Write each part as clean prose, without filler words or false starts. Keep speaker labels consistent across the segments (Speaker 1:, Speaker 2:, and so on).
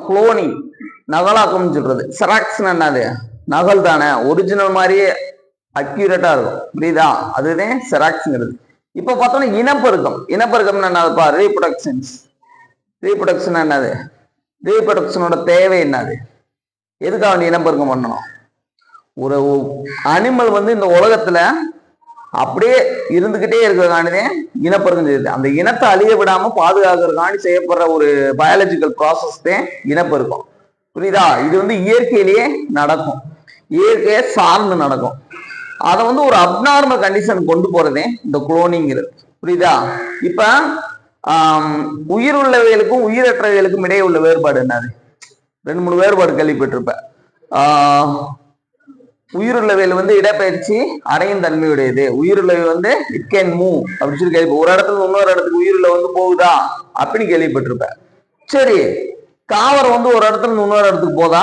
Speaker 1: Cloning, நகலாக்கம் சொல்றது. செராக்ஸ்னா என்னது? நகல் தானே, ஒரிஜினல் மாதிரியே அக்யூரேட்டா இருக்கும், புரியுதா? அதுதான் செராக்ஸ்ங்கிறது. இப்ப பார்த்தோம்னா இனப்பெருக்கம். இனப்பெருக்கம்னா என்னதுப்பா? ரீப்ரொடக்ஷன்ஸ். ரீப்ரொடக்ஷன் என்னது? ரீப்ரொடக்ஷனோட தேவை என்னது? எதுக்காக வேண்டி இனப்பெருக்கம் பண்ணணும்? ஒரு அனிமல் வந்து இந்த உலகத்துல அப்படியே இருந்துகிட்டே இருக்கிறதுக்காண்டிதே இனப்பெருக்கம் செய்யுது. அந்த இனத்தை அழிய விடாம பாதுகாக்கிறதுக்காண்டி செய்யப்படுற ஒரு பயாலஜிக்கல் ப்ராசஸ் தான் இனப்பெருக்கம், புரியுதா? இது வந்து இயற்கையிலேயே நடக்கும், இயற்கையை சார்ந்து நடக்கும். அதை வந்து ஒரு அப்நார்மல் கண்டிஷன் கொண்டு போறதே இந்த குளோனிங்கிறது, புரியுதா? இப்ப உயிர் உள்ளவைகளுக்கும் உயிரற்றவைகளுக்கும் இடையே உள்ள வேறுபாடு என்னது? 2-3 வேறுபாடு கேள்விப்பட்டிருப்ப. உயிருள்ளவையில் வந்து இடப்பெயர்ச்சி அடையும் தன்மையுடையது. உயிருள்ளவை வந்து இட் கேன் மூவ் அப்படின்னு சொல்லி கேள்வி. ஒரு இடத்துல இன்னொரு இடத்துக்கு உயிருள்ள வந்து போகுதா அப்படின்னு கேள்விப்பட்டிருப்ப. சரி, தாவரம் வந்து ஒரு இடத்துல இன்னொரு இடத்துக்கு போதா?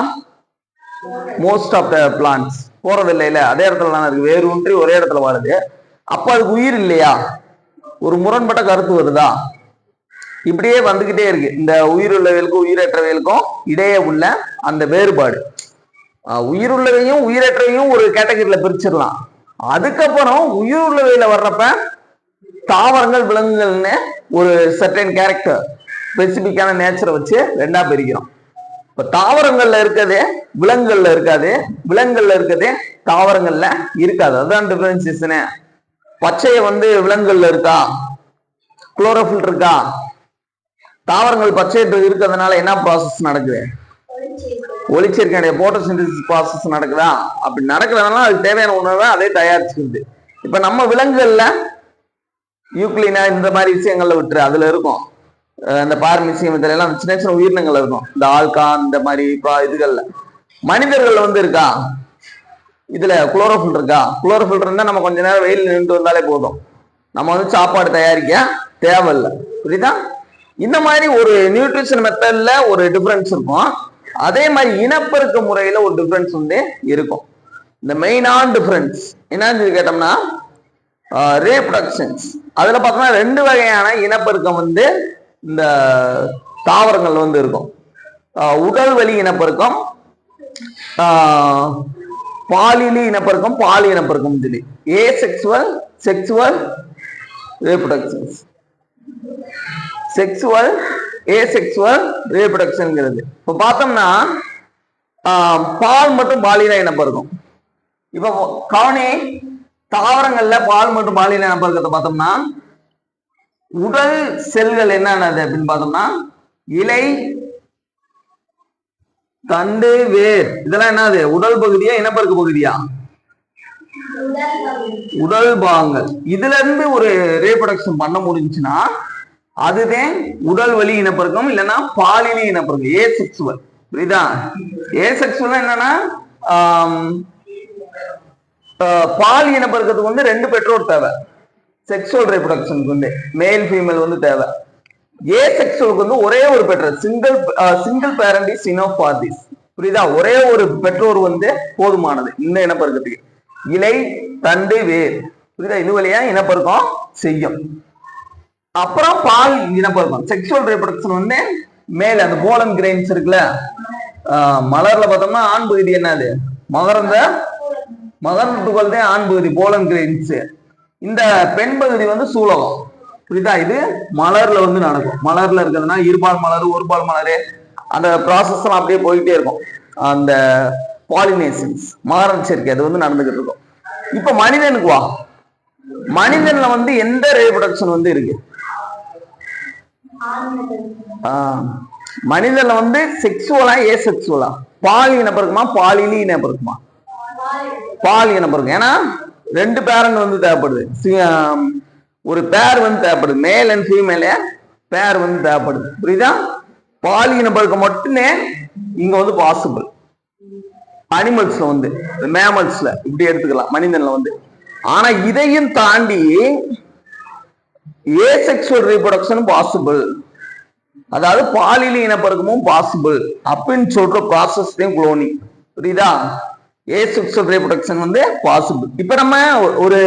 Speaker 1: மோஸ்ட் ஆஃப் த பிளான்ட்ஸ் போறது இல்ல, அதே இடத்துல தானே இருக்கு, வேறு ஒன்றி ஒரே இடத்துல வாழுது. அப்ப அதுக்கு உயிர் இல்லையா? ஒரு முரண்பட்ட கருத்து வருதா? இப்படியே வந்துகிட்டே இருக்கு இந்த உயிருள்ளவைகளுக்கும் உயிரற்றவைகளுக்கும் இடையே உள்ள அந்த வேறுபாடு. உயிருள்ளவையும் உயிரற்றவையும் ஒரு கேட்டகரியில பிரிச்சிடலாம். அதுக்கப்புறம் உயிருள்ளவையில வர்றப்ப தாவரங்கள் விலங்குகள்னு ஒரு சர்டன் கேரக்டர், ஸ்பெசிபிக்கான நேச்சரை வச்சு 2ஆ பிரிக்கிறோம். இப்ப தாவரங்கள்ல இருக்கிறது விலங்குகள்ல இருக்காது, விலங்குகள்ல இருக்கிறது தாவரங்கள்ல இருக்காது. அதுதான் டிஃபரன்சியேஷனே. பச்சைய வந்து விலங்குகள்ல இருக்கா, குளோரோஃபில் இருக்கா? தாவரங்கள் பச்சை இருக்கிறதுனால என்ன ப்ராசஸ் நடக்குது? ஒளிச்சேர்க்கை, போட்டோசிந்தசிஸ் ப்ராசஸ் நடக்குதா? அப்படி நடக்கிறதுனால அதுக்கு தேவையான உணவை அதே தயாரிச்சுக்குது. இப்ப நம்ம விலங்குகள்ல யூக்ளினா இந்த மாதிரி விஷயங்கள்ல விட்டுரு, அதுல இருக்கும். இந்த பார்மிசியம் இதுல எல்லாம் சின்ன சின்ன உயிரினங்கள் இருக்கும், இந்த ஆல்கான் இந்த மாதிரி இதுகள்ல. மனிதர்கள் வந்து இருக்கா இதுல குளோரோஃபில் இருக்கா? குளோரோஃபில் இருந்தா நம்ம கொஞ்ச நேரம் வெயில் நின்று வந்தாலே போதும், நம்ம வந்து சாப்பாடு தயாரிக்க தேவையில்லை, புரியுதா? இந்த மாதிரி ஒரு நியூட்ரிஷன் மெத்தட்ல ஒரு டிஃபரன்ஸ் இருக்கும். அதே மாதிரி இனப்பெருக்க முறையில ஒரு டிஃபரன்ஸ் வந்து இருக்கும். இந்த மெயினான டிஃபரன்ஸ் என்னன்னு கேட்டோம்னா ரீப்ரொடக்ஷன்ஸ். அதுல பார்த்தோம்னா 2 வகையான இனப்பெருக்கம் வந்து இந்த தாவரங்கள் வந்து இருக்கும். உடல் வழி இனப்பெருக்கம், பாலியலி இனப்பெருக்கம், பாலி இனப்பெருக்கம் சொல்லி asexual, sexual reproductions. Sexual, asexual ரீப்ரொடக்ஷன்ங்கிறது. இப்ப பார்த்தோம்னா பால் மற்றும் பாலின இனப்பெருக்கம். இப்ப கவனி, தாவரங்கள்ல பால் மற்றும் பாலின இனப்பெருக்கத்தை பார்த்தோம்னா உடல் செல்கள் என்னன்னது அப்படின்னு பார்த்தோம்னா இலை, தண்டு, வேர், இதெல்லாம் என்னது? உடல் பகுதியா இனப்பெருக்க பகுதியா? உடல் பாகங்கள். இதுல இருந்து ஒரு ரீப்ரொடக்ஷன் பண்ண முடிஞ்சுன்னா அதுதான் உடல் வழி இனப்பெருக்கம், இல்லைன்னா பாலினி இனப்பெருக்கம், ஏசெக்சுவல், புரியுதா? ஏசெக்சுவல் என்னன்னா பால் இனப்பெருக்கத்துக்கு வந்து 2 பெற்றோர் தேவை. செக்சுவல் ரீப்ரொடக்ஷனுக்கு வந்து மேல் ஃபீமேல் வந்து தேவை. ஏசெக்சுவலுக்கு வந்து ஒரே ஒரு பெற்றோர், single parent is enough for this, புரியுதா? ஒரே ஒரு பெற்றோர் வந்து போதுமானது இந்த இனப்பெருக்கத்துக்கு. இலை, தண்டு, வேர், புரியுதா? இது வழியா இனப்பெருக்கம் செய்யும். அப்புறம் பால் இனப்பெருக்கம், செக்சுவல் ரீப்ரொடக்ஷன் வந்து மேல அந்த போலன் கிரெயின்ஸ் இருக்குல்ல, மலர்ல பார்த்தோம்னா ஆண் பகுதி என்னது? மகரந்த துகள் தான் ஆண் பகுதி, போலன் கிரெயின்ஸ். இந்த பெண் பகுதி வந்து சூலகம், புரியுதா? இது மலர்ல வந்து நடக்கும். மலர்ல இருக்கிறதுனா இருபால் மலர், ஒரு பால் மலர், அந்த ப்ராசஸ் எல்லாம் அப்படியே போயிட்டே இருக்கும். அந்த பாலினேஷன்ஸ், மகரந்த சேர்க்கை, அது வந்து நடந்துகிட்டு இருக்கும். இப்ப மனிதனுக்கு வா, மனிதன்ல வந்து எந்த ரீப்ரொடக்ஷன் வந்து இருக்கு? மனிதன்ல வந்து செக்சுவலா ஏசெக்சுவலா? பால் இனப்பெருக்கமா பாலினி இனப்பெருக்கமா? பால் இனப்பெருக்கம். ஏன்னா 2 பேரண்ட் வந்து தேவைப்படுது, ஒரு பேர் வந்து தேவைப்படுது, மேல் அண்ட் ஃபீமேல் பேர் வந்து தேவைப்படுது, புரியுதா? பால் இனப்பெருக்கம் மட்டுமே இங்க வந்து பாசிபிள். அனிமல்ஸ்ல வந்து, மேமல்ஸ்ல இப்படி எடுத்துக்கலாம், மனிதன்ல வந்து. ஆனா இதையும் தாண்டி ஏசெக்சுவல் ரீப்ரொடக்ஷன் பாசிபிள், அதாவது பாலியல் இனப்பெருக்கமும் பாசிபிள் அப்படின்னு சொல்ற ப்ராசஸ் தான் குளோனிங், புரியுதா? ஏசெக்சுவல் ரீப்ரொடக்ஷன் வந்து பாசிபிள். இப்ப நம்ம ஒரு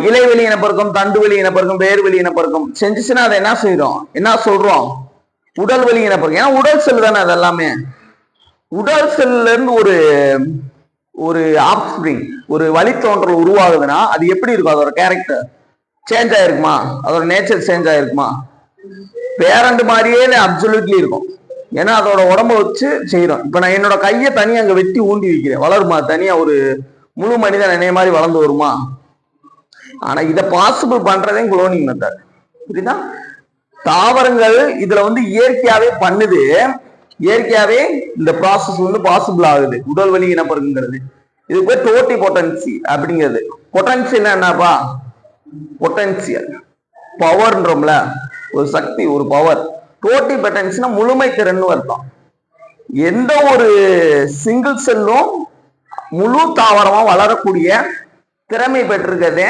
Speaker 1: இலைவெளி இனப்பெருக்கம், தண்டு வெளி இனப்பெருக்கம், வேர்வெளி இனப்பெருக்கம் செஞ்சுச்சுன்னா அதை என்ன செய்யறோம், என்ன சொல்றோம்? உடல் வலி இனப்பெருக்கம். ஏன்னா உடல் செல் தானே அது எல்லாமே. உடல் செல்ல இருந்து ஒரு ஒரு ஆப்ஸ்பிரிங், ஒரு வழித்தோன்றல் உருவாகுதுன்னா அது எப்படி இருக்கும்? அதோட கேரக்டர் சேஞ்ச் ஆயிருக்குமா? அதோட நேச்சர் சேஞ்ச் ஆயிருக்குமா? பேரண்ட் மாதிரியே அப்சல்யூட்லி இருக்கும். ஏன்னா அதோட உடம்ப வச்சு செய்யறோம். இப்ப நான் என்னோட கையை தனியா அங்க வெட்டி ஊண்டி வைக்கிறேன், வளருமா? தனியா ஒரு முழு மனிதன் என்னைய மாதிரி வளர்ந்து வருமா? ஆனா இதை பாசிபிள் பண்றதே குளோனிங் மெத்தட். புரியுதா? தாவரங்கள் இதுல வந்து இயற்கையாவே பண்ணுது. இயற்கையாவே இந்த ப்ராசஸ் வந்து பாசிபிள் ஆகுது, உடல் வலி இனப்பெருக்குங்கிறது. இது பேர் டோட்டி பொட்டன்சி அப்படிங்கிறது. பொட்டன்சியல் என்னப்பா? பொட்டன்சியல் பவர்ன்றோம்ல, ஒரு சக்தி, ஒரு பவர். டோட்டி பொட்டன்சினா முழுமை திறன் அர்த்தம். எந்த ஒரு சிங்கிள் செல்லும் முழு தாவரமா வளரக்கூடிய திறமை பெற்றிருக்கிறதே,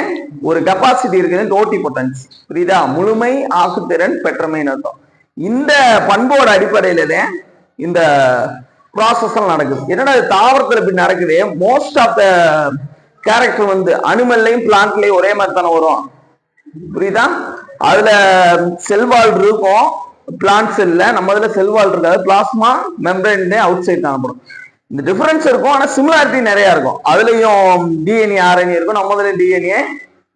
Speaker 1: ஒரு கெப்பாசிட்டி இருக்குது டோட்டி பொட்டன்சி. புரியுதா? முழுமை ஆக்குத்திறன் பெற்றமைன்னு அர்த்தம். இந்த பண்போட அடிப்படையில தான் இந்த ப்ராசஸ் நடக்குது. என்னடா தாவரத்துல இப்படி நடக்குது? மோஸ்ட் ஆஃப் த கேரக்டர் வந்து அனிமல்லையும் பிளான்ட்லயும் ஒரே மாதிரி தானே வரும். புரியுதா? அதுல செல்வால் இருக்கும் பிளான்ட் செல்ல, நம்ம இதுல செல்வால் இருக்காது. பிளாஸ்மா மெம்பரேன் அவுட் சைட் காணப்படும். இந்த டிஃபரன்ஸ் இருக்கும், ஆனா சிமிலாரிட்டி நிறைய இருக்கும். அதுலயும் டிஎன்ஏ ஆர்என்ஏ இருக்கும், நம்ம இதுல டிஎன்ஏ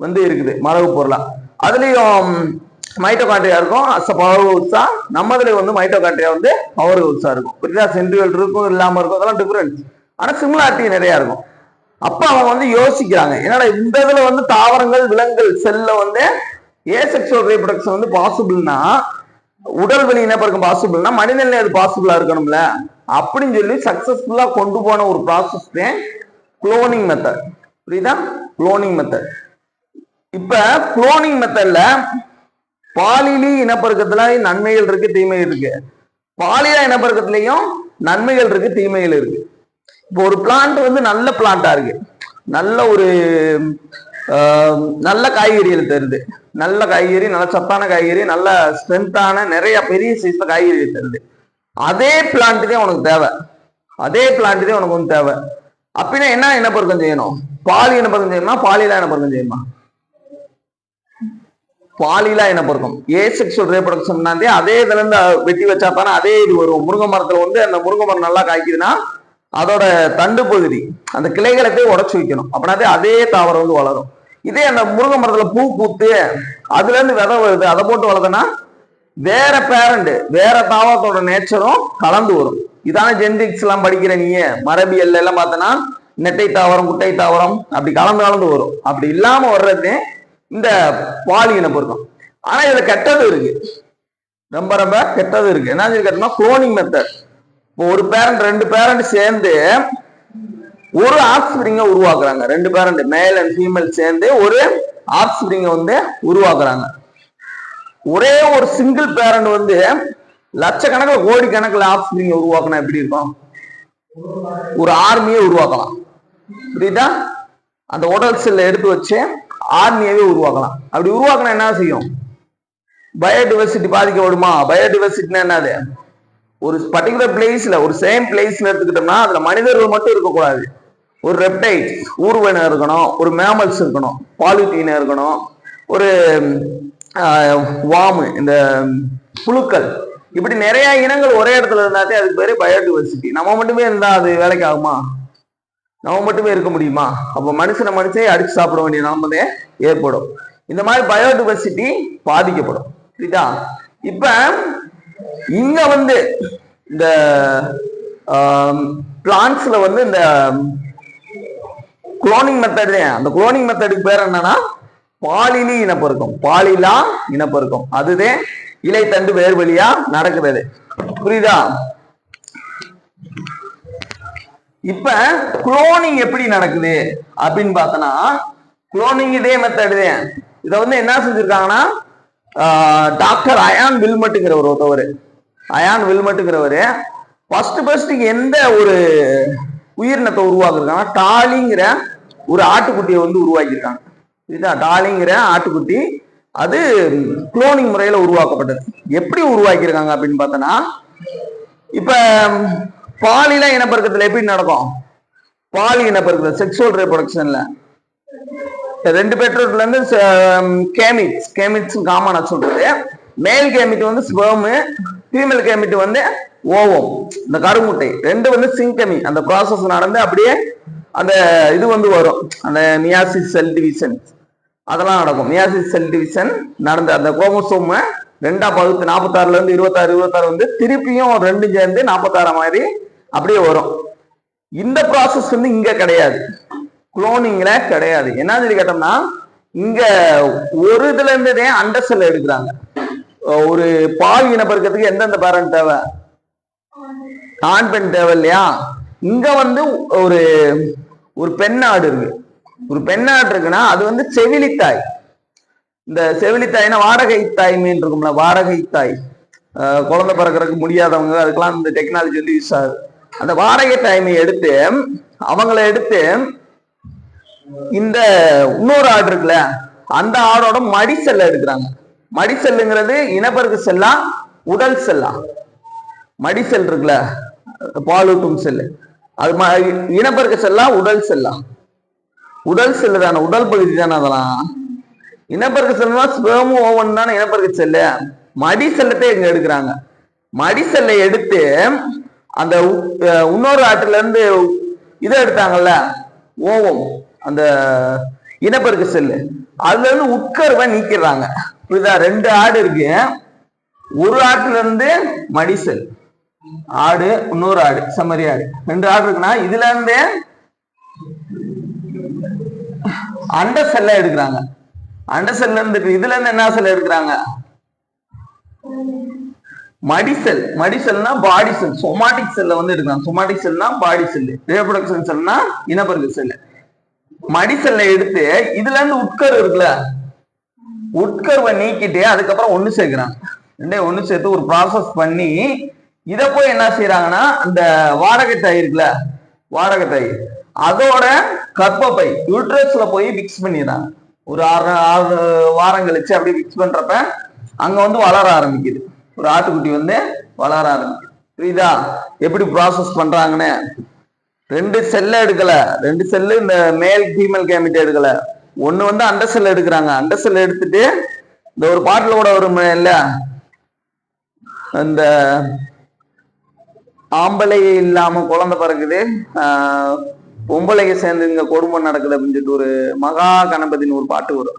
Speaker 1: வந்து இருக்குது மரபு பொருளா. அதுலயும் மைட்டோகாண்ட்ரியா இருக்கும் பவர் ஹவுஸா, நம்ம இதுல வந்து மைட்டோகாண்ட்ரியா வந்து பவர் ஹவுஸா இருக்கும். புரியுதா? சென்ட்ரியல் இருக்கும், இல்லாம இருக்கும், அதெல்லாம் டிஃபரன்ஸ். ஆனா சிமிலாரிட்டி நிறைய இருக்கும். அப்ப அவங்க வந்து யோசிக்கிறாங்க, என்னடா இந்த இதுல வந்து தாவரங்கள் விலங்குகள் செல்ல வந்து ஏசெக்சுவல் ரீப்ரொடக்ஷன் வந்து பாசிபிள்னா, உடல் வலி இனப்பெருக்கம் பாசிபிள்னா மனிதன்ல அது பாசிபிளா இருக்கணும்ல அப்படின்னு சொல்லி சக்சஸ்ஃபுல்லா கொண்டு போன ஒரு ப்ராசஸ் தான் குளோனிங் மெத்தட். புரியுதா? Cloning method. இப்ப குளோனிங் மெத்தட்ல பாலிலி இனப்பெருக்கத்துல நன்மைகள் இருக்கு, தீமைகள் இருக்கு. பாலியா இனப்பெருக்கத்திலையும் நன்மைகள் இருக்கு, தீமைகள் இருக்கு. இப்போ ஒரு பிளான்ட் வந்து நல்ல பிளான்டா இருக்கு, நல்ல ஒரு நல்ல காய்கறிகள் தருது, நல்ல காய்கறி, நல்ல சத்தான காய்கறி, நல்ல ஸ்ட்ரென்த்தான நிறைய பெரிய சைஸ்ல காய்கறி தருது. அதே பிளான்ட் தான் உனக்கு தேவை, அதே பிளான்ட் தான் உனக்கு வந்து தேவை. அப்படின்னா என்ன இனப்பெருக்கம் செய்யணும்? பாலி இனப்பெருக்கம் செய்யணுமா, பாலிலா இனப்பெருக்கம் செய்யணுமா? பாலிலா இனப்பெருக்கம், ஏசெக்சுவல் ரீப்ரொடக்ஷன் அதே இதுல இருந்து வெட்டி வச்சா தானே அதே இது வரும். முருங்கை மரத்துல வந்து அந்த முருங்கை மரம் நல்லா காய்க்குதுன்னா அதோட தண்டு பகுதி அந்த கிளைகளை போய் உடச்சு வைக்கணும், அப்படின்னா அதே தாவரம் வந்து வளரும். இதே அந்த முருங்கை மரத்துல பூ பூத்து அதுல இருந்து விதை வருது, அதை போட்டு வளர்த்தனா வேற பேரண்ட் வேற தாவரத்தோட நேச்சரும் கலந்து வரும். இதான ஜெனடிக்ஸ் எல்லாம் படிக்கிற நீங்க மரபியல் எல்லாம் பார்த்தனா நெட்டை தாவரம், குட்டை தாவரம் அப்படி கலந்து கலந்து வரும். அப்படி இல்லாம வர்றது இந்த பாலி இனப்பெருக்கம். ஆனா இதுல கெட்டது இருக்கு, ரொம்ப ரொம்ப கெட்டது இருக்கு. என்ன கேட்டோம்னா குளோனிங் மெத்தட். இப்போ ஒரு பேரண்ட் ரெண்டு பேரண்ட் சேர்ந்து ஒரு ஆஃப்ஸ்பிரிங்க உருவாக்குறாங்க. ரெண்டு பேரண்ட் மேல் அண்ட் ஃபீமேல் சேர்ந்து ஒரு ஆஃப்ஸ்பிரிங்க வந்து உருவாக்குறாங்க. ஒரே ஒரு சிங்கிள் பேரண்ட் வந்து லட்சக்கணக்கில் கோடி கணக்கில் ஆஃப்ஸ்பிரிங்க உருவாக்கினா எப்படி இருக்கும்? ஒரு ஆர்மியை உருவாக்கலாம். புரியுதா? அந்த உடல் செல்ல எடுத்து வச்சு ஆர்மியவே உருவாக்கலாம். அப்படி உருவாக்கினா என்ன செய்யும்? பயோடைவர்சிட்டி பாதிக்கப்படுமா? பயோடைவர்சிட்டினா என்னது? ஒரு பர்டிகுலர் பிளேஸ்ல, ஒரு சேம் பிளேஸ்ல எடுத்துக்கிட்டோம்னா அதுல மனிதர்கள் மட்டும் இருக்கக்கூடாது, ஒரு ரெப்டைல் ஊர்வன இருக்கணும், ஒரு மேமல்ஸ் இருக்கணும், பாலித்தீன இருக்கணும், ஒரு வாமு இந்த புழுக்கள், இப்படி நிறைய இனங்கள் ஒரே இடத்துல இருந்தாலே அதுக்கு பேரு பயோடைவர்சிட்டி. நம்ம மட்டுமே இருந்தா அது வேலைக்கு ஆகுமா? நம்ம மட்டுமே இருக்க முடியுமா? அப்ப மனுஷனை அடிச்சு சாப்பிட வேண்டிய நாமதே ஏற்படும். இந்த மாதிரி பயோடைவர்சிட்டி பாதிக்கப்படும். சரிதா? இப்ப இங்க வந்து இந்த பிளான்ட்ஸ்ல வந்து இந்த குளோனிங் மெத்தட், அந்த குளோனிங் மெத்தடுக்கு பேர் என்னன்னா பாலிலி இனப்பெருக்கம், பாலிலா இனப்பெருக்கம். அதுதான் இலை தண்டு வேர் வழியா நடக்கிறது. புரியுதா? இப்ப குளோனிங் எப்படி நடக்குது அப்படின்னு பார்த்தோன்னா, குளோனிங் இதே மெத்தட் தான். இதை வந்து என்ன செஞ்சிருக்காங்கன்னா டாக்டர் அயான் வில்மட்டுங்கிறவர் ஒருத்தவர், அயான் வில்மட்டுங்கிறவர் ஃபர்ஸ்ட் எந்த ஒரு உயிரினத்தை உருவாக்குறாங்கன்னா டாலிங்கிற ஒரு ஆட்டுக்குட்டியை வந்து உருவாக்கியிருக்காங்க. இதுதான் டாலிங்கிற ஆட்டுக்குட்டி. அது குளோனிங் முறையில உருவாக்கப்பட்டது. எப்படி உருவாக்கியிருக்காங்க அப்படின்னு பார்த்தோன்னா, இப்ப பாலில இனப்பெருக்கத்துல எப்படி நடக்கும்? பாலி இனப்பெருக்கத்துல செக்ஷுவல் ரீப்ரொடக்ஷன்ல ரெண்டு பெற்றோர்ல இருந்து கேமிட்ஸ் காமனா சொல்றது, மேல் கேமிட் வந்து ஸ்பெர்ம், ஃபீமேல் கேமிட் வந்து ஓவம், இந்த கருமுட்டை. ரெண்டு வந்து சிங்கமி, அந்த ப்ராசஸ் நடந்து அப்படியே அந்த இது வந்து வரும், அந்த மியாசிஸ் செல் டிவிஷன் அதெல்லாம் நடக்கும். மியாசிஸ் செல் டிவிஷன் நடந்து அந்த குரோமோசோம் ரெண்டா பகுத்து 46ல இருந்து 26 வந்து திருப்பியும் ரெண்டும் சேர்ந்து 46 மாதிரி அப்படியே வரும். இந்த ப்ராசஸ் வந்து இங்க கிடையாது, குளோனிங்ல கிடையாது. என்ன சொல்லி கேட்டோம்னா, இங்க ஒரு இதுல இருந்ததே அண்டர் செல் எடுக்கிறாங்க. ஒரு பால் இனப்பெருக்கத்துக்கு எந்தெந்த பேரண்ட் தேவை, ஆண் பெண் தேவை இல்லையா? இங்க வந்து ஒரு ஒரு பெண்ணாடு இருக்கு. ஒரு பெண்ணாடு இருக்குன்னா அது வந்து செவிலித்தாய். இந்த செவிலித்தாய்னா வாடகை தாய் மீன் இருக்கும்ல, வாடகை தாய், குழந்தை பிறக்கிறதுக்கு முடியாதவங்க, அதுக்கெல்லாம் இந்த டெக்னாலஜி வந்து யூஸ் ஆகுது. அந்த வாடகை தாய்மை எடுத்து அவங்கள எடுத்து இந்த இன்னொரு ஆடு இருக்குல்ல, அந்த ஆடோட மடிசெல்ல எடுக்கிறாங்க. மடிசெல்லுங்கிறது இனப்பெருக்க செல்லா உடல் செல்லா? மடிசெல் இருக்குல்ல, பாலூட்டும் செல்லு, அது இனப்பெருக்க செல்லா உடல் செல்லா? உடல் செல்லு தானே, உடல் பகுதி தானே. அதெல்லாம் இனப்பெருக்க செல்லுனா ஸ்பெர்ம் ஓவன் தானே இனப்பெருக்க செல்லு. மடி செல்லத்தை இங்க எடுக்கிறாங்க. மடி செல்லை எடுத்து அந்த இன்னொரு ஆட்டுல இருந்து இதை எடுத்தாங்கல்ல, ஓவம், அந்த இனப்பெருக்க செல்லு, அதுல இருந்து உட்கருவை நீக்கிறாங்க. புரியுதா? ரெண்டு ஆடு இருக்கு, ஒரு ஆட்டுல இருந்து மடிசெல் ஆடு, இன்னொரு ஆடு செம்மறி ஆடு, ரெண்டு ஆடு இருக்குன்னா இதுல இருந்து அண்ட செல்ல எடுக்கிறாங்க. அண்ட செல்ல இருந்து இதுல இருந்து என்ன செல் எடுக்கிறாங்க? மடிசெல். மடிசெல்னா பாடி செல். சொமாட்டிக் செல்ல வந்து எடுக்கிறாங்க. சொமாட்டிக் செல்னா பாடி செல், ரீப்ரொடக்ஷன் செல்னா இனப்பெருக்க செல். மடிசெல்ல எடுத்து இதுல இருந்து உட்கரு இருக்குல்ல, உட்கருவை நீக்கிட்டு அதுக்கப்புறம் ஒண்ணு சேர்க்கிறாங்க. ரெண்டே ஒண்ணு சேர்த்து ஒரு ப்ராசஸ் பண்ணி இதை போய் என்ன செய்யறாங்கன்னா, அந்த வாடகை தாய் இருக்குல்ல, வாடகை தாய் அதோட கர்ப்பப்பை யூட்ரஸ்ல போய் மிக்ஸ் பண்ணிடுறாங்க. ஒரு 6 வாரம் கழிச்சு அப்படி மிக்ஸ் பண்றப்ப அங்க வந்து வளர ஆரம்பிக்குது, ஒரு ஆட்டுக்குட்டி வந்து வளர ஆரம்பிக்குது. புரியுதா எப்படி ப்ராசஸ் பண்றாங்கன்னு? ரெண்டு செல்ல எடுக்கல, ரெண்டு செல்லு இந்த மேல் ஃபீமேல் கேமிட் எடுக்கல, ஒண்ணு வந்து அண்டர் செல் எடுக்கிறாங்க. அண்டர் செல் எடுத்துட்டு இந்த ஒரு பாட்டில் கூட வரும் இல்ல, அந்த ஆம்பளை இல்லாம குழந்தை பிறகுது, பொம்பளைங்க சேர்ந்து இங்க கொடுமை நடக்குது அப்படின்னு சொல்லிட்டு ஒரு மகா கணபதினு ஒரு பாட்டு வரும்,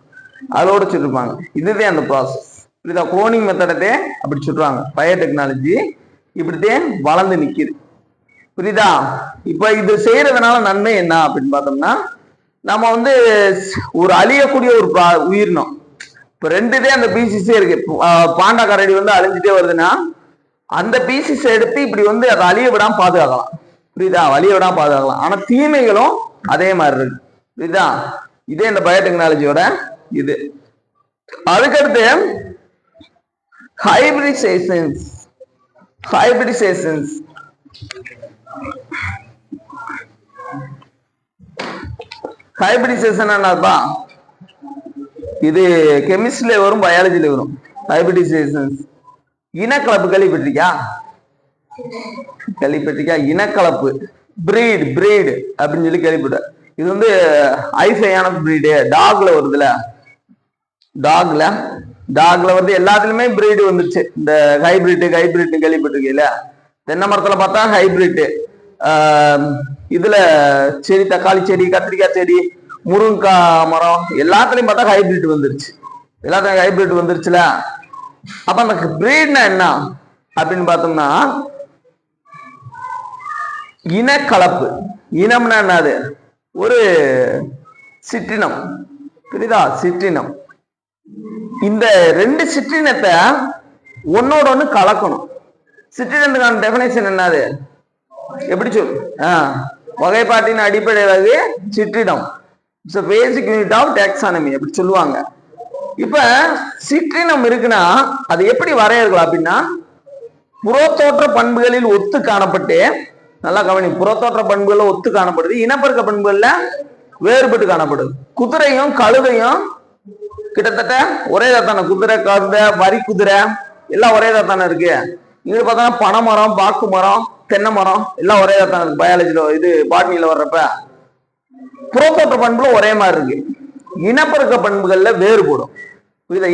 Speaker 1: அதோட சொல்லிருப்பாங்க. இதுதான் அந்த ப்ராசஸ். புரியுதா? குளோனிங் மெத்தடே அப்படி சொல்றாங்க. பயோடெக்னாலஜி இப்படித்தான் வளர்ந்து நிக்குது. புரியுதா? இப்ப இது செய்யறதுனால நன்மை என்ன அப்படின்னு பார்த்தோம்னா, நம்ம வந்து ஒரு அழியக்கூடிய ஒரு உயிரினம். இப்ப ரெண்டுதே அந்த பீசிஸே இருக்கு. பாண்டா கரடி வந்து அழிஞ்சிட்டே வருதுன்னா அந்த பீசிஸ் எடுத்து இப்படி வந்து அதை அழிய விடாம பாதுகாக்கலாம். புரியுதா? அழிய விடாம பாதுகாக்கலாம். ஆனா தீமைகளும் அதே மாதிரி இருக்கு. புரியுதா? இதே இந்த பயோடெக்னாலஜியோட இது. அதுக்கடுத்து ஹைபிரிடேஷன்ஸ். ஹைபிரிடேஷன்ஸ் ஹைபிரிடேஷன் என்னப்பா? இது கெமிஸ்ட்ரியில வரும், பயாலஜில வரும். ஹைபிரிடேஷன்ஸ் இனக்கலப்பு கேள்விப்பட்டிருக்கியா? கேள்விப்பட்டிருக்கியா? இனக்கலப்பு, பிரீட், பிரீடு அப்படின்னு சொல்லி கேள்விப்பட்ட. இது வந்து ஐஃபையான பிரீடு. டாக்ல வருதுல, டாக்ல வந்து எல்லாத்துலயுமே பிரீடு வந்துருச்சு. இந்த ஹைபிரிட் கேள்விப்பட்டிருக்கீங்களா? தென்னை மரத்துல பார்த்தா ஹைபிரிட், இதுல செடி, தக்காளி செடி, கத்திரிக்காய் செடி, முருங்கைக்காய் மரம் எல்லாத்துலயும் பார்த்தா ஹைபிரிட் வந்துருச்சு. எல்லாத்துலயும் ஹைபிரிட் வந்துருச்சுல. அப்ப அந்த பிரீட்னா என்ன அப்படின்னு பார்த்தோம்னா, இனக்கலப்பு. இனம்னா என்னது? ஒரு சிற்றினம். புரியுதா? சிற்றினம். இந்த ரெண்டு சிற்றினத்தை ஒன்னோட ஒண்ணு கலக்கணும். சிற்றினத்துக்கான டெபினேஷன் என்னது? எப்படி சொல்? வகைப்பாட்டின் அடிப்படை வகை சிற்றினம். பேசிக் யூனிட் ஆஃப் டாக்ஸானமி அப்படி சொல்லுவாங்க. இப்ப சிற்றினம் இருக்குன்னா அது எப்படி வரையறுக்கலாம் அப்படின்னா, புறத்தோற்ற பண்புகளில் ஒத்து காணப்பட்டு, நல்லா கவனி, புறத்தோற்ற பண்புகள் ஒத்து காணப்படுது, இனப்பெருக்க பண்புகள்ல வேறுபட்டு காணப்படுது. குதிரையும் கழுதையும் கிட்டத்தட்ட ஒரே தாத்தான, குதிரை, கழுதை, வரி குதிரை எல்லாம் ஒரே தாத்தான இருக்கு. இங்க பார்த்தோம்னா பனை மரம், பாக்கு மரம், தென்னை மரம் எல்லாம் ஒரே தாத்தான இருக்கு. பயாலஜில இது பாட்னியில வர்றப்ப புறத்தோற்ற பண்புல ஒரே மாதிரி இருக்கு. இனப்பெருக்க பண்புகள்ல வேறுபடும்.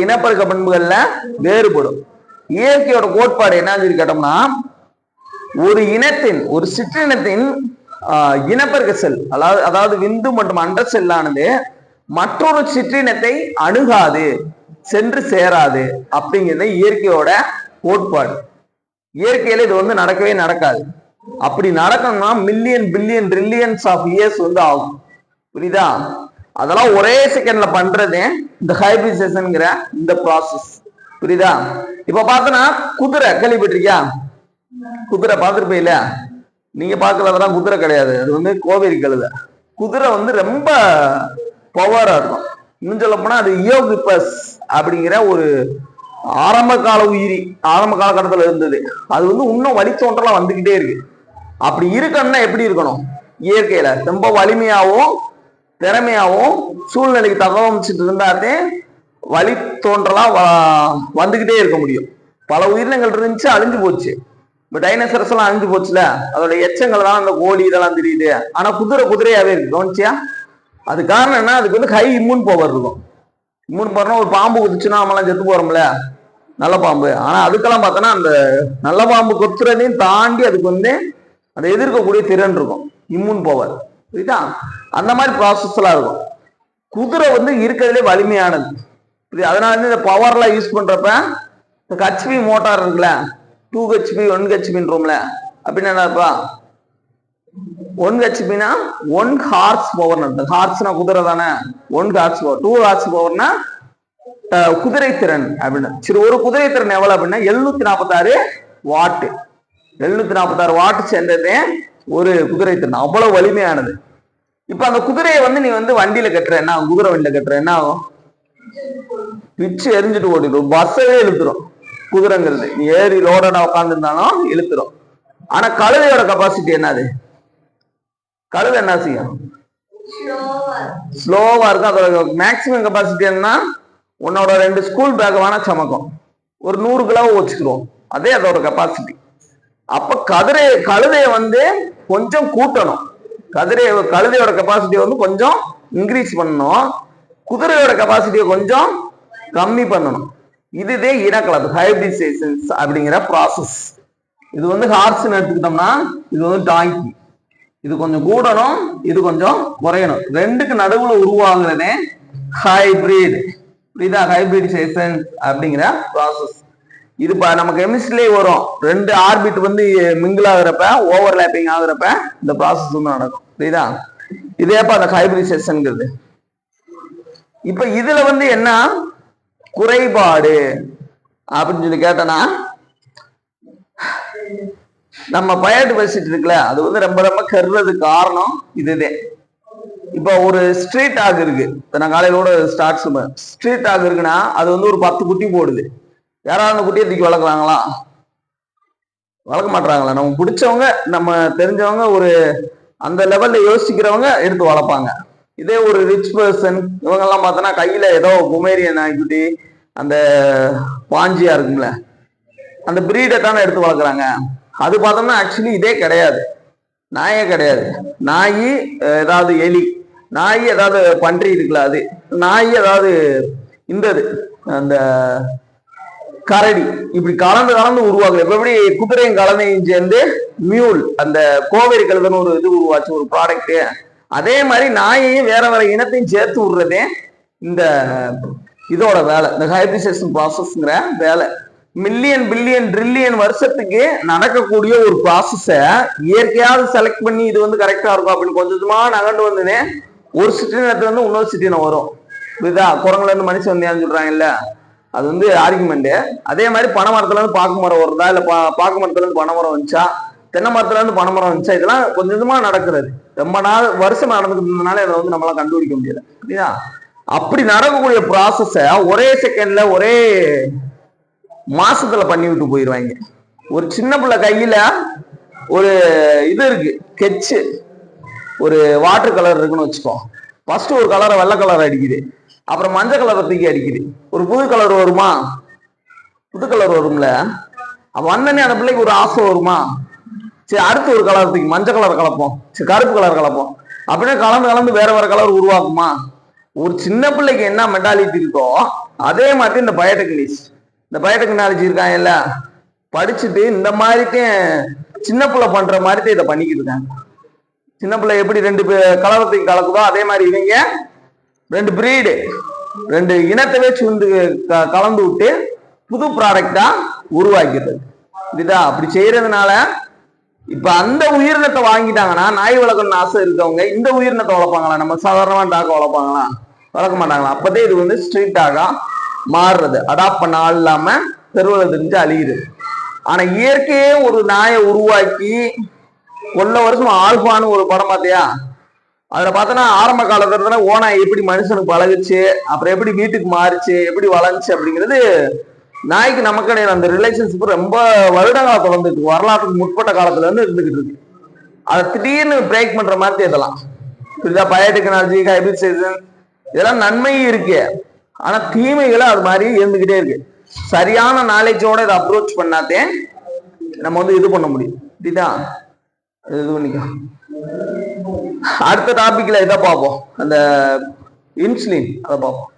Speaker 1: இனப்பெருக்க பண்புகள்ல வேறுபடும். இயற்கையோட கோட்பாடு என்ன சொல்லி கேட்டோம்னா, ஒரு இனத்தின் ஒரு சிற்றினத்தின் இனப்பெருக்க செல், அதாவது விந்து மற்றும் அண்ட செல்லானது மற்றொரு சிற்றினத்தை அணுகாது, சென்று சேராது அப்படிங்கிறது இயற்கையோட கோட்பாடு. இயற்கையில இது வந்து நடக்கவே நடக்காது. அப்படி நடக்கணும்னா million billion trillions of years வந்து ஆகும். புரியுதா? அதெல்லாம் ஒரே செகண்ட்ல பண்றதே இந்த ஹைபிரிடைசேஷன்ங்கிற இந்த ப்ராசஸ். புரியுதா? இப்ப பார்த்தனா குதிரை கேள்விப்பட்டிருக்கியா? குதிரை பார்த்துருப்பீல? நீங்க பார்க்கறதெல்லாம் குதிரை கிடையாது, அது வந்து கோவேரி கழுதை. குதிரை வந்து ரொம்ப பவரா இருக்கும். இன்னும் சொல்ல போனா அது இயோகிப்பஸ் அப்படிங்கிற ஒரு ஆரம்ப கால உயிரி, ஆரம்ப காலகட்டத்தில் இருந்தது. அது வந்து இன்னும் வழி தோன்றலாம் வந்துகிட்டே இருக்கு. அப்படி இருக்கணும்னா எப்படி இருக்கணும்? இயற்கையில ரொம்ப வலிமையாவும் திறமையாவும் சூழ்நிலைக்கு தகவமைச்சிட்டு இருந்தாதே வழி தோன்றலாம் வந்துகிட்டே இருக்க முடியும். பல உயிரினங்கள் இருந்துச்சு, அழிஞ்சு போச்சு. இப்ப டைனோசரஸ் எல்லாம் அழிஞ்சு போச்சுல, அதோட எச்சங்கள் தான் அந்த கோழி இதெல்லாம் தெரியுது. ஆனா குதிரையாவே இருக்கு, கவனிச்சியா? அது காரணம் என்ன? அதுக்கு வந்து ஹை இம்யூன் பவர் இருக்கும். இம்யூன் பவர்னா ஒரு பாம்பு குதிச்சுன்னா நம்மளாம் செத்து போறோம்ல, நல்ல பாம்பு. ஆனா அதுக்கெல்லாம் பார்த்தோன்னா அந்த நல்ல பாம்பு கொத்துறதையும் தாண்டி அதுக்கு வந்து அதை எதிர்க்கக்கூடிய திறன் இருக்கும், இம்யூன் பவர். புரியுதா? அந்த மாதிரி ப்ராசஸ் எல்லாம் இருக்கும். குதிரை வந்து இருக்கிறதுலே வலிமையானது. அதனால வந்து இந்த பவர்லாம் யூஸ் பண்றப்ப இந்த ஹெச்பி மோட்டார் இருக்குல்ல, 2 HP 1 HPன்றோம்ல, அப்படின்னு என்னப்பா 1 HPனா 1 ஹார்ஸ் பவர். ஹார்ஸ்னா குதிரை தானே, 1 ஹார்ஸ் பவர். 2 ஹார்ஸ் பவர்னா குதிரை திறன் அப்படின்னு. சரி, ஒரு குதிரை திறன் எவ்வளவு அப்படின்னா 746 வாட்டு. 746 வாட்டு சேர்ந்ததே ஒரு குதிரை திறன், அவ்வளவு வலிமையானது. இப்ப அந்த குதிரையை வந்து நீ வந்து வண்டியில கட்டுற, என்ன குதிரை வண்டியில கட்டுற என்ன ஆகும்? பிச்சு எரிஞ்சுட்டு ஓடிடும், பஸ்ஸவே இழுத்துரும். குதிரைங்கிறது நீ ஏறி ரோடா உட்கார்ந்து இருந்தாலும் இழுத்துரும். ஆனா கழுதையோட கெப்பாசிட்டி என்னது? கழுதை என்ன செய்யும்? ஸ்லோவா இருக்கும். அதோட மேக்சிமம் கெப்பாசிட்டி என்ன? உன்னோட 2 ஸ்கூல் பேக் வேணா சமக்கும், ஒரு 100 கிலோ வச்சுக்கிறோம், அதே அதோட கெப்பாசிட்டி. அப்ப கழுதையை வந்து கொஞ்சம் கூட்டணும். கழுதையோட கெப்பாசிட்டியை வந்து கொஞ்சம் இன்க்ரீஸ் பண்ணணும், குதிரையோட கெப்பாசிட்டியை கொஞ்சம் கம்மி பண்ணணும். இதுதே இனக்கலப்பு, ஹைபிரிடைசேஷன் அப்படிங்கிற ப்ராசஸ். இது வந்து ஹார்ஸ்ன்னு எடுத்துக்கிட்டோம்னா இது வந்து டாங்கி. இது கொஞ்சம் கூடணும், இது கொஞ்சம் குறையணும். ரெண்டுக்கு நடுவுல உருவாகுறதே ஹைபிரிட். புரியுதா? ஹைபிரிடைசேஷன் அப்படிங்கிற ப்ராசஸ். இது நம்ம கெமிஸ்ட்ரியிலே வரும். 2 ஆர்பிட் வந்து மிங்கிள் ஆகுறப்ப, ஓவர்லேப்பிங் ஆகுறப்ப இந்த ப்ராசஸ் வந்து நடக்கும். புரியுதா? இதேப்பா அந்த ஹைபிரிடைசேஷன்ங்கிறது. இப்ப இதுல வந்து என்ன குறைபாடு அப்படின்னு சொல்லி கேட்டனா, நம்ம பயோடைவர்சிட்டி இருக்குல்ல, அது வந்து ரொம்ப ரொம்ப கருறதுக்கு காரணம் இதுதே. இப்ப ஒரு ஸ்ட்ரீட் டாக் இருக்கு, நான் காலையிலோட ஸ்ட்ரீட் டாக் இருக்குன்னா அது வந்து ஒரு 10 குட்டி போடுது. யாராவது அந்த குட்டியை தூக்கி வளர்க்குறாங்களா? வளர்க்க மாட்டாங்களா? நம்ம பிடிச்சவங்க, நம்ம தெரிஞ்சவங்க, ஒரு அந்த லெவல்ல யோசிக்கிறவங்க எடுத்து வளர்ப்பாங்க. இதே ஒரு ரிச் பர்சன் இவங்கெல்லாம் பார்த்தோன்னா கையில ஏதோ குமேரியன் நாய்க்குட்டி, அந்த பாஞ்சியா இருக்கும்ல, அந்த பிரீடை தானே எடுத்து வளர்க்குறாங்க. அது பார்த்தோம்னா ஆக்சுவலி இதே கிடையாது, நாயே கிடையாது. நாய் ஏதாவது எலி, நாய் ஏதாவது பன்றி இருக்குல்ல, அது நாய் ஏதாவது இந்தது அந்த கரடி, இப்படி கலந்து உருவாகுது. இப்ப எப்படி குதிரையும் கலந்தையும் சேர்ந்து மியூல், அந்த கோவேரி கழுதுன்னு ஒரு இது உருவாச்சு, ஒரு ப்ராடக்ட். அதே மாதிரி நாயையும் வேற வேற இனத்தையும் சேர்த்து விடுறதே இந்த இதோட வேலை, இந்த ஹைபிரிடைசேஷன் ப்ராசஸ்ங்கிற வேலை. மில்லியன் பில்லியன் ட்ரில்லியன் வருஷத்துக்கு நடக்கக்கூடிய ஒரு ப்ராசஸ இயற்கையாவது செலக்ட் பண்ணி இது வந்து கரெக்டா இருக்கும் அப்படின்னு கொஞ்சமா நகண்டு வந்ததே ஒரு சிற்றினத்துல இருந்து இன்னொரு சிற்றினம் வரும். இதுதா குரங்குல இருந்து மனுஷன் வந்தியான்னு சொல்றாங்க இல்ல, அது வந்து ஆர்குமெண்ட். அதே மாதிரி பனை மரத்துல இருந்து பாக்கு மரம் வருதா, இல்ல பாக்கு மரத்துல இருந்து பனை மரம் வந்துச்சா, தென்னை மரத்துல இருந்து பனை மரம் வந்துச்சா, இதெல்லாம் கொஞ்சம் கொஞ்சமா நடக்கிறது. ரொம்ப நாள் வருஷம் நடந்துட்டு இருந்ததுனால இதை வந்து நம்மளால கண்டுபிடிக்க முடியல. சரியா? அப்படி நடக்கக்கூடிய ப்ராசஸ ஒரே செகண்ட்ல ஒரே மாசத்துல பண்ணி விட்டு போயிடுவாங்க. ஒரு சின்ன பிள்ளை கையில ஒரு இது இருக்கு, ஸ்கெட்சு, ஒரு வாட்டர் கலர் இருக்குன்னு வச்சுக்கோ. ஃபர்ஸ்ட் ஒரு கலரை வெள்ளை கலர் அடிக்குது, அப்புறம் மஞ்சள் கலரை தூக்கி அடிக்குது. ஒரு புது கலர் வருமா? புது கலர் வரும்ல, வந்தனே அந்த பிள்ளைக்கு ஒரு ஆசை வருமா? சரி, அடுத்து ஒரு கலர் தூக்கி மஞ்சள் கலர் கலப்போம், சரி கருப்பு கலர் கலப்போம், அப்படியே கலந்து வேற வேற கலர் உருவாக்குமா? ஒரு சின்ன பிள்ளைக்கு என்ன மென்டாலிட்டி இருக்கோ அதே மாதிரி இந்த பயோடெக்னிக்ஸ், இந்த பயோடெக்னாலஜி இருக்காங்க இல்ல, படிச்சுட்டு இந்த மாதிரித்தையும் சின்ன பிள்ளை பண்ற மாதிரித்தையும் இதை பண்ணிக்கிட்டு இருக்காங்க. சின்ன பிள்ளை எப்படி 2 கலவரத்தையும் கலக்குதோ அதே மாதிரி இவங்க 2 பிரீடு 2 இனத்தை வச்சு வந்து கலந்து விட்டு புது ப்ராடக்டா உருவாக்கிறது. இதுதா அப்படி செய்யறதுனால இப்ப அந்த உயிரினத்தை வாங்கிட்டாங்கன்னா, நாய் வளர்க்கணும்னு ஆசை இருக்கவங்க இந்த உயிரினத்தை வளர்ப்பாங்களா? நம்ம சாதாரணமா டாக்க வளர்ப்பாங்களா? வளர்க்க மாட்டாங்களா? அப்பதே இது வந்து ஸ்ட்ரீட் டாகா மாறுறது, அடாப்ட் பண்ண ஆள் இல்லாம தெருவில் தெரிஞ்சு அழியுது. ஆனா இயற்கையே ஒரு நாயை உருவாக்கி கொள்ள வருஷம் ஆல்பான்னு ஒரு படம் பார்த்தியா? அதுல பார்த்தோன்னா ஆரம்ப காலத்துல ஓனாய் எப்படி மனுஷனுக்கு பழகுச்சு, அப்புறம் எப்படி வீட்டுக்கு மாறிச்சு, எப்படி வளர்ந்துச்சு அப்படிங்கிறது நாய்க்கு நமக்கு கிடையாது. அந்த ரிலேஷன்ஷிப் ரொம்ப வருடங்களா தொடர்ந்துட்டு வரலாற்றுக்கு முற்பட்ட காலத்துல இருந்து இருந்துகிட்டு இருக்கு. அதை திடீர்னு பிரேக் பண்ற மாதிரி இதெல்லாம் புரியுதா? பயோடெக்னாலஜி, ஹைபிரிடைசேஷன் இதெல்லாம் நன்மையும் இருக்கு, ஆனா தீமைகளும் அது மாதிரி இருந்துகிட்டே இருக்கு. சரியான நாலேஜோட இதை அப்ரோச் பண்ணாதே நம்ம வந்து இது பண்ண முடியும். இதுதான் இது பண்ணிக்க. அடுத்த டாபிக்ல இதை பார்ப்போம், அந்த இன்சுலின் அதை பார்ப்போம்.